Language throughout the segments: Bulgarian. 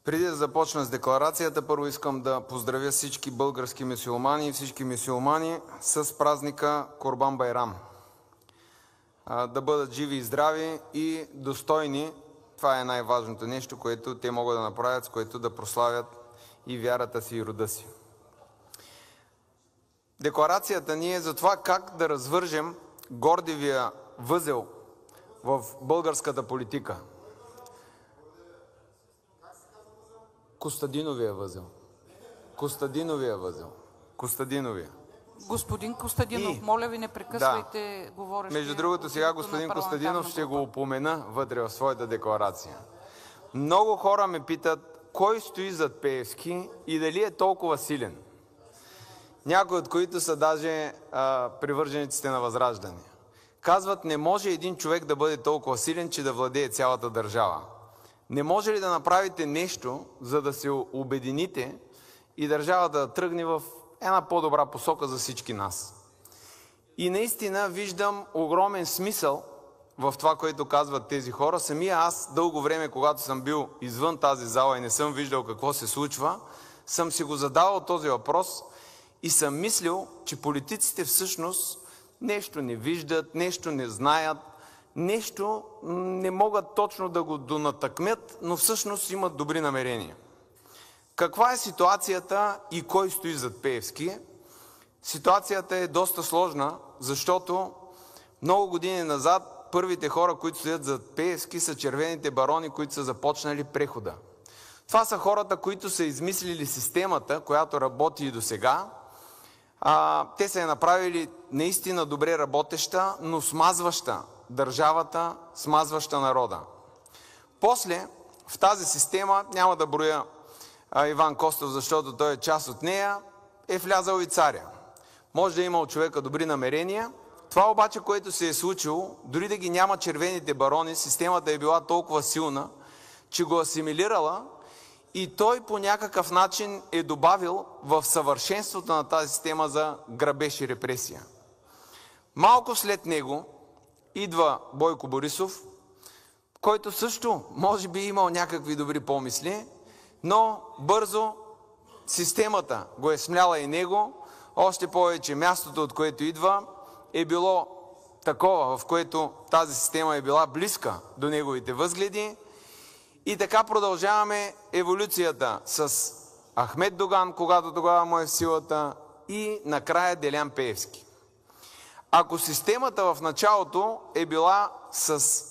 Преди да започна с декларацията, първо искам да поздравя всички български мюсюлмани и всички мюсюлмани с празника Курбан Байрам. Да бъдат живи и здрави и достойни. Това е най-важното нещо, което те могат да направят, с което да прославят и вярата си и рода си. Декларацията ни е за това как да развържем гордивия възел в българската политика. Костадиновия възел. Костадиновия възел. Костадиновия. Господин Костадинов, моля ви, не прекъсвайте говорещия. Между другото, сега господин Костадинов ще го упомена вътре в своята декларация. Много хора ме питат кой стои зад Пеевски и дали е толкова силен. Някои от които са даже привържениците на Възраждане. Казват, не може един човек да бъде толкова силен, че да владее цялата държава. Не може ли да направите нещо, за да се обедините и държавата да тръгне в една по-добра посока за всички нас? И наистина виждам огромен смисъл в това, което казват тези хора. Самия аз дълго време, когато съм бил извън тази зала и не съм виждал какво се случва, съм си го задавал този въпрос и съм мислил, че политиците всъщност нещо не виждат, нещо не знаят, нещо не могат точно да го донатъкмят, но всъщност имат добри намерения. Каква е ситуацията и кой стои зад Пеевски? Ситуацията е доста сложна, защото много години назад първите хора, които стоят зад Пеевски, са червените барони, които са започнали прехода. Това са хората, които са измислили системата, която работи и до сега. Те са я направили наистина добре работеща, но смазваща държавата, смазваща народа. После в тази система, няма да броя Иван Костов, защото той е част от нея, е влязал и царя. Може да е имал човека добри намерения. Това обаче, което се е случило, дори да ги няма червените барони, системата е била толкова силна, че го асимилирала и той по някакъв начин е добавил в съвършенството на тази система за грабеж и репресия. Малко след него идва Бойко Борисов, който също може би имал някакви добри помисли, но бързо системата го е смляла и него, още повече мястото, от което идва, е било такова, в което тази система е била близка до неговите възгледи. И така продължаваме еволюцията с Ахмед Доган, когато тогава му е в силата, и накрая Делян Пеевски. Ако системата в началото е била с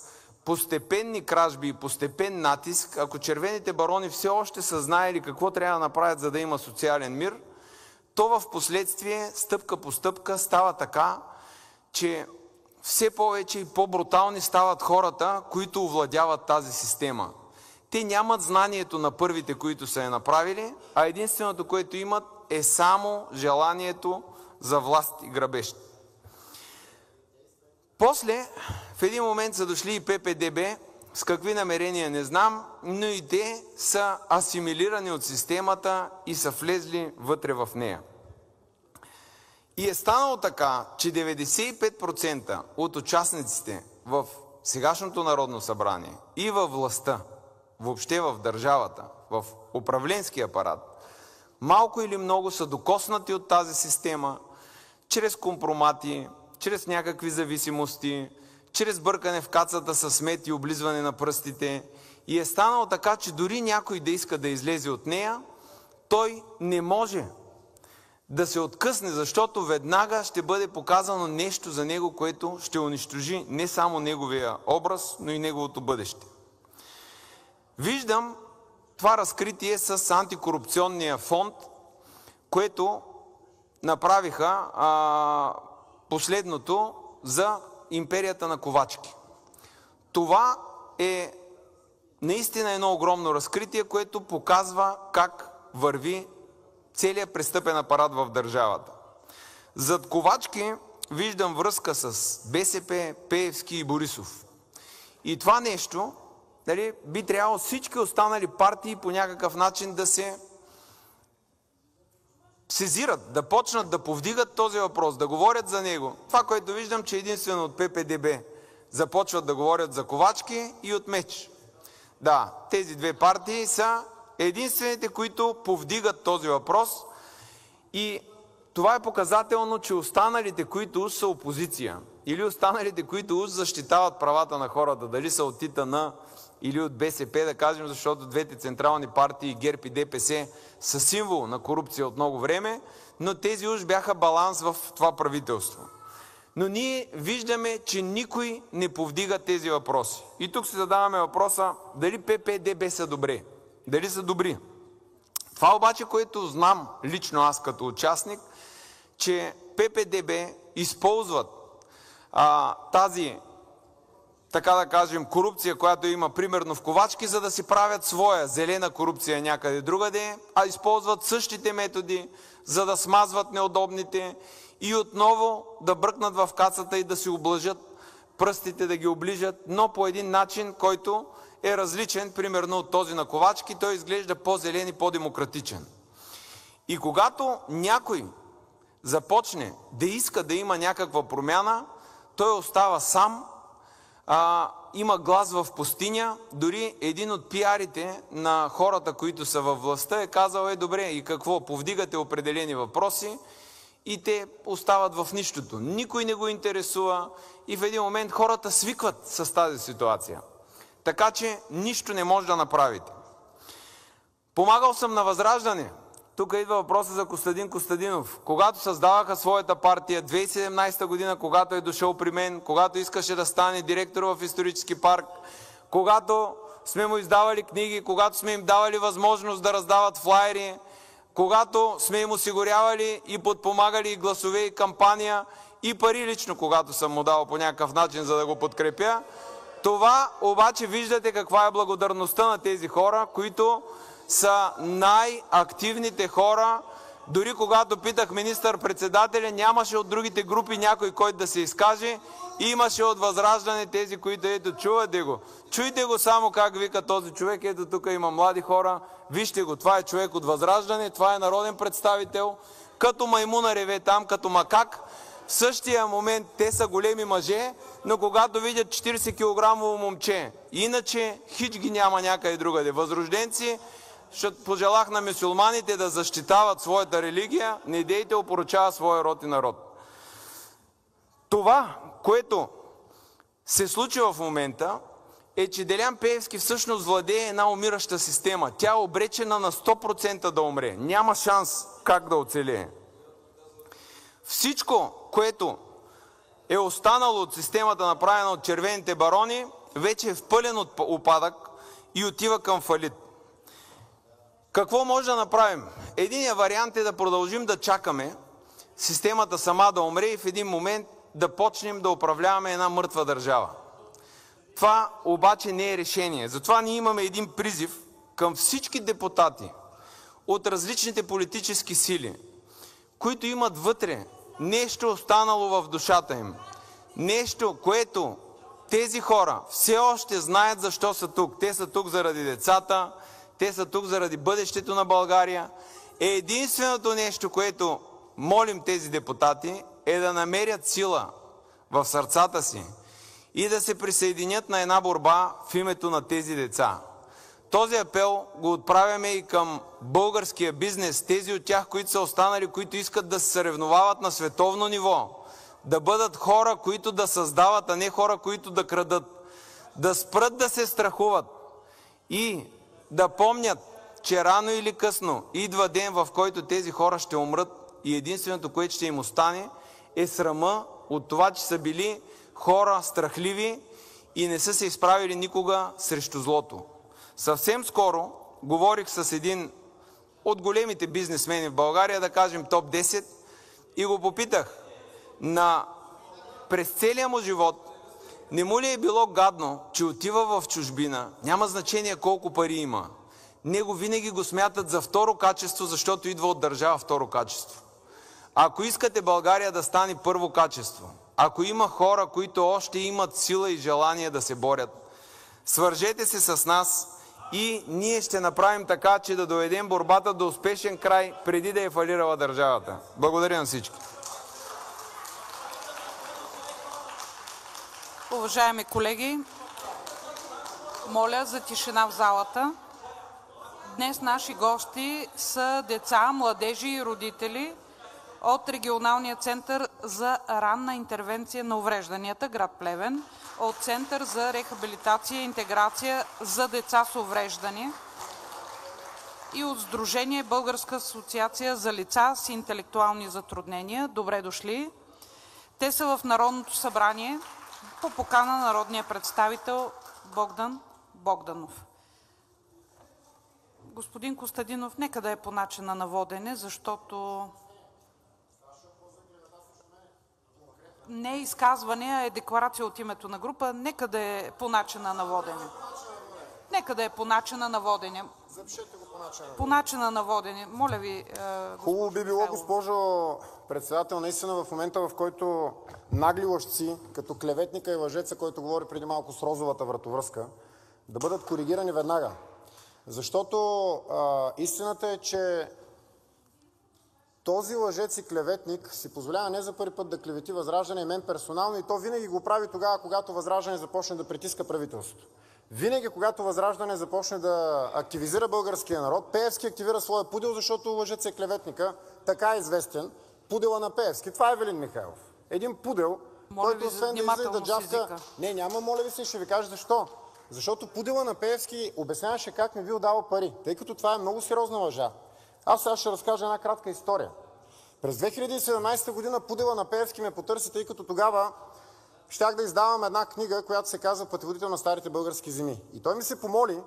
постепенни кражби и постепен натиск, ако червените барони все още са знаели какво трябва да направят, за да има социален мир, то в последствие, стъпка по стъпка, става така, че все повече и по-брутални стават хората, които овладяват тази система. Те нямат знанието на първите, които са я направили, а единственото, което имат, е само желанието за власт и грабеж. После, в един момент са дошли и ППДБ, с какви намерения не знам, но и те са асимилирани от системата и са влезли вътре в нея. И е станало така, че 95% от участниците в сегашното Народно събрание и във властта, въобще в държавата, в управленския апарат, малко или много са докоснати от тази система, чрез компромати, чрез някакви зависимости, чрез бъркане в кацата с мед и облизване на пръстите. И е станало така, че дори някой да иска да излезе от нея, той не може да се откъсне, защото веднага ще бъде показано нещо за него, което ще унищожи не само неговия образ, но и неговото бъдеще. Виждам това разкритие с антикорупционния фонд, което направиха последното за империята на Ковачки. Това е наистина едно огромно разкритие, което показва как върви целият престъпен апарат в държавата. Зад Ковачки виждам връзка с БСП, Пеевски и Борисов. И това нещо, би трябвало всички останали партии по някакъв начин да се сезират, да почнат да повдигат този въпрос, да говорят за него. Това, което виждам, че единствено от ППДБ започват да говорят за Ковачки и от Меч. Да, тези две партии са единствените, които повдигат този въпрос, и това е показателно, че останалите, които уж са опозиция, или останалите, които уж защитават правата на хората, дали са от ИТН или от БСП, да кажем, защото двете централни партии, ГЕРБ и ДПС, са символ на корупция от много време, но тези уж бяха баланс в това правителство. Но ние виждаме, че никой не повдига тези въпроси. И тук си задаваме въпроса, дали ПП-ДБ са добре, дали са добри. Това обаче, което знам лично аз като участник, че ПП-ДБ използват тази, така да кажем, корупция, която има примерно в Ковачки, за да си правят своя зелена корупция някъде другаде, а използват същите методи, за да смазват неудобните и отново да бръкнат в кацата и да си облажат пръстите, да ги оближат, но по един начин, който е различен, примерно от този на Ковачки, той изглежда по-зелен и по-демократичен. И когато някой започне да иска да има някаква промяна, той остава сам, има глас в пустиня. Дори един от пиарите на хората, които са във властта, е казал, добре, и какво, повдигате определени въпроси и те остават в нищото. Никой не го интересува и в един момент хората свикват с тази ситуация. Така че нищо не може да направите. Помагал съм на Възраждане. Тук идва въпроса за Костадин Костадинов. Когато създаваха своята партия 2017 година, когато е дошъл при мен, когато искаше да стане директор в исторически парк, когато сме му издавали книги, когато сме им давали възможност да раздават флаери, когато сме им осигурявали и подпомагали и гласове, и кампания, и пари лично, когато съм му дал по някакъв начин, за да го подкрепя. Това обаче виждате каква е благодарността на тези хора, които са най-активните хора. Дори когато питах министър-председателя, нямаше от другите групи някой, който да се изкаже. Имаше от Възраждане тези, които ето чувате го. Чуйте го само как вика този човек. Ето тук има млади хора. Вижте го, това е човек от Възраждане, това е народен представител. Като маймуна реве там, като макак. В същия момент те са големи мъже, но когато видят 40 кг момче, иначе хич ги няма някъде другаде. Възрожденци, ще пожелах на мюсюлманите да защитават своята религия, не дейте опоручава своя род и народ. Това, което се случи в момента, е, че Делян Пеевски всъщност владее една умираща система. Тя е обречена на 100% да умре. Няма шанс как да оцелее. Всичко, което е останало от системата, направена от червените барони, вече е в пълен упадък и отива към фалит. Какво може да направим? Единият вариант е да продължим да чакаме системата сама да умре и в един момент да почнем да управляваме една мъртва държава. Това обаче не е решение. Затова ние имаме един призив към всички депутати от различните политически сили, които имат вътре нещо останало в душата им. Нещо, което тези хора все още знаят защо са тук. Те са тук заради децата, те са тук заради бъдещето на България. Единственото нещо, което молим тези депутати, е да намерят сила в сърцата си и да се присъединят на една борба в името на тези деца. Този апел го отправяме и към българския бизнес, тези от тях, които са останали, които искат да се съревновават на световно ниво, да бъдат хора, които да създават, а не хора, които да крадат, да спрат да се страхуват и да помнят, че рано или късно идва ден, в който тези хора ще умрат и единственото, което ще им остане, е срама от това, че са били хора страхливи и не са се изправили никога срещу злото. Съвсем скоро говорих с един от големите бизнесмени в България, да кажем топ 10, и го попитах, през целия му живот не му ли е било гадно, че отива в чужбина, няма значение колко пари има. Него винаги го смятат за второ качество, защото идва от държава второ качество. Ако искате България да стане първо качество, ако има хора, които още имат сила и желание да се борят, свържете се с нас и ние ще направим така, че да доведем борбата до успешен край, преди да е фалирала държавата. Благодаря на всички. Уважаеми колеги, моля за тишина в залата. Днес наши гости са деца, младежи и родители от Регионалния център за ранна интервенция на уврежданията, град Плевен, от Център за рехабилитация и интеграция за деца с увреждания и от Сдружение Българска асоциация за лица с интелектуални затруднения. Добре дошли! Те са в Народното събрание по покана на народния представител Богдан Богданов. Господин Костадинов, нека да е по начина на водене, защото не е изказване, а е декларация от името на група. Нека да е по начина на водене. Нека да е по начина на водене. Запишете го по начина на водене. По начина на водене. Моля ви, Хубаво би било, госпожо председател, наистина в момента, в който нагли лъжци, като клеветника и лъжеца, който говори преди малко с розовата вратовръзка, да бъдат коригирани веднага. Защото истината е, че този лъжец и клеветник си позволява не за първи път да клевети ВЪЗРАЖДАНЕ и мен персонално, и то винаги го прави тогава, когато ВЪЗРАЖДАНЕ започне да притиска правителството. Винаги, когато ВЪЗРАЖДАНЕ започне да активизира българския народ, Пеевски активира своя пудел, защото лъжец е клеветника, така е известен, пудела на Пеевски. Това е Ивелин Михайлов. Един пудел, който освен да излиза и да джавка... Не, няма, моля ви се, ще ви кажа защо. Защото пудела на Пеевски обясняваше как не бил дал пари, тъй като това е много сериозна лъжа. Аз сега ще разкажа една кратка история. През 2017 година пудела на Пеевски ме потърси, тъй като тогава щях да издавам една книга, която се казва "Пътеводител на старите български земи". И той ми се помоли,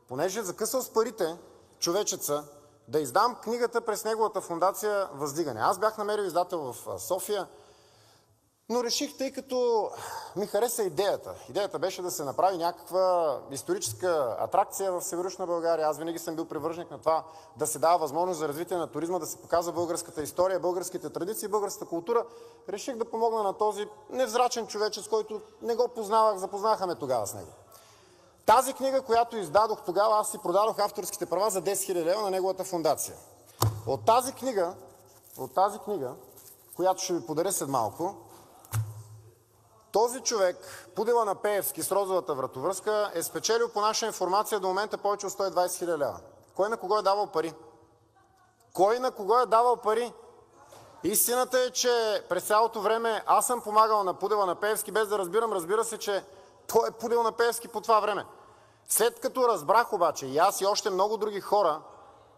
понеже е закъсал с парите, човечеца, да издам книгата през неговата фондация "Въздигане". Аз бях намерил издател в София, но реших, тъй като ми хареса идеята. Идеята беше да се направи някаква историческа атракция в Североизточна България. Аз винаги съм бил привърженик на това да се дава възможност за развитие на туризма, да се показва българската история, българските традиции, българската култура. Реших да помогна на този невзрачен човечец, който не го познавах, запознаха ме тогава с него. Тази книга, която издадох тогава, аз си продадох авторските права за 10 000 лева на неговата фондация. От тази книга, която ще ви подаря след малко, този човек, пудела на Пеевски с розовата вратовръзка, е спечелил по наша информация до момента повече от 120 000 лева. Кой на кого е давал пари? Кой на кого е давал пари? Истината е, че през цялото време аз съм помагал на пудела на Пеевски, без да разбирам, разбира се, че той е пудел на Пеевски по това време. След като разбрах обаче, и аз и още много други хора,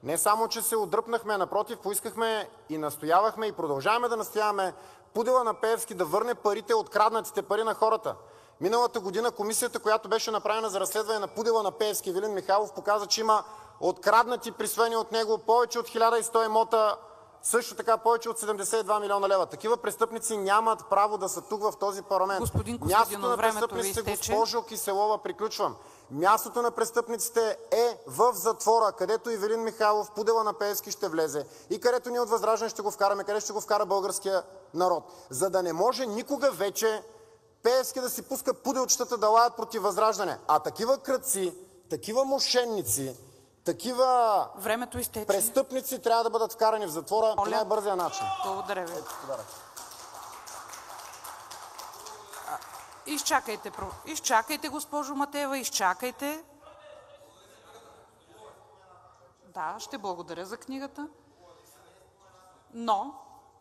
не само че се отдръпнахме, напротив, поискахме и настоявахме и продължаваме да настояваме пудела на Пеевски да върне парите, откраднатите пари на хората. Миналата година комисията, която беше направена за разследване на пудела на Пеевски, Ивелин Михайлов, показа, че има откраднати, присвоени от него повече от 1100 имота, също така повече от 72 милиона лева. Такива престъпници нямат право да са тук в този парламент. Господин Мястото на времето ви престъпниците, изтече. госпожо Киселова, приключвам. Мястото на престъпниците е в затвора, където Ивелин Михайлов, пудела на Пеевски, ще влезе и където ние от ВЪЗРАЖДАНЕ ще го вкараме, където ще го вкара българския народ. За да не може никога вече Пеевски да си пуска пуделчетата да лаят против ВЪЗРАЖДАНЕ. А такива крадци, такива мошенници, такива времето изтече. Престъпници трябва да бъдат вкарани в затвора по най-бързия начин. Благодаря ви. Изчакайте, госпожо Матева, изчакайте. Да, ще благодаря за книгата. Но,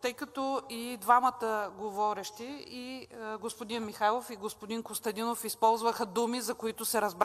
тъй като и двамата говорещи, и господин Михайлов, и господин Костадинов използваха думи, за които се разбра